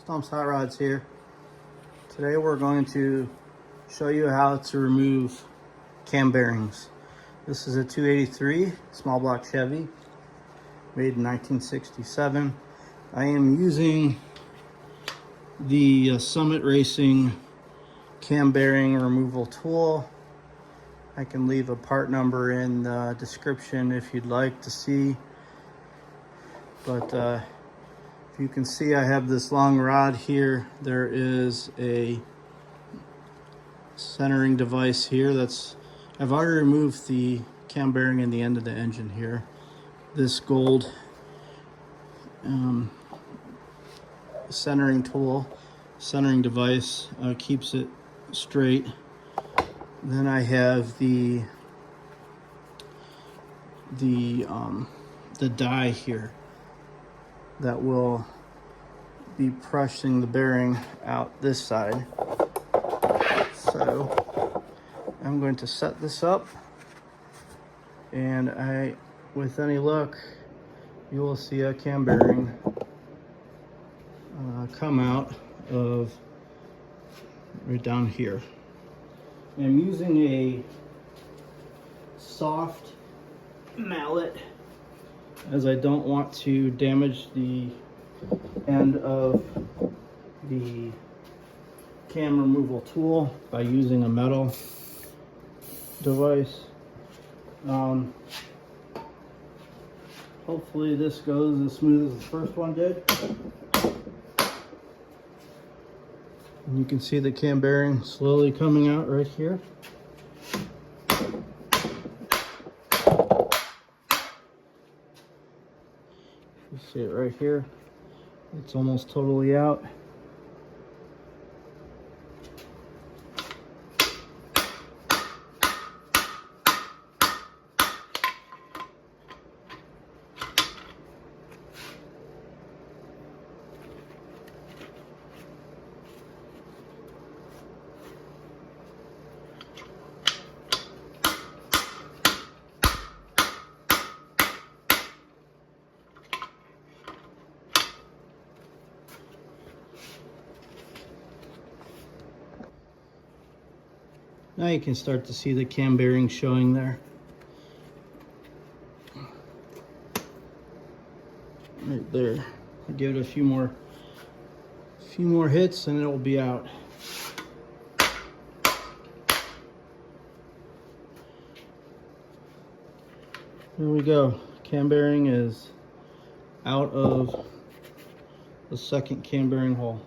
Stump's Hot Rods here. Today we're going to show you how to remove cam bearings. This is a 283 small block Chevy, made in 1967. I am using the Summit Racing cam bearing removal tool. I can leave a part number in the description if you'd like to see. But if you can see, I have this long rod here. There is a centering device here. I've already removed the cam bearing in the end of the engine here. This gold centering device keeps it straight. Then I have the die here that will be pressing the bearing out this side. So I'm going to set this up, and with any luck, you will see a cam bearing come out of right down here. I'm using a soft mallet as I don't want to damage the end of the cam removal tool by using a metal device. Hopefully this goes as smooth as the first one did. And you can see the cam bearing slowly coming out right here. You see it right here. It's almost totally out. Now you can start to see the cam bearing showing there. Right there. I'll give it a few more hits and it will be out. There we go. Cam bearing is out of the second cam bearing hole.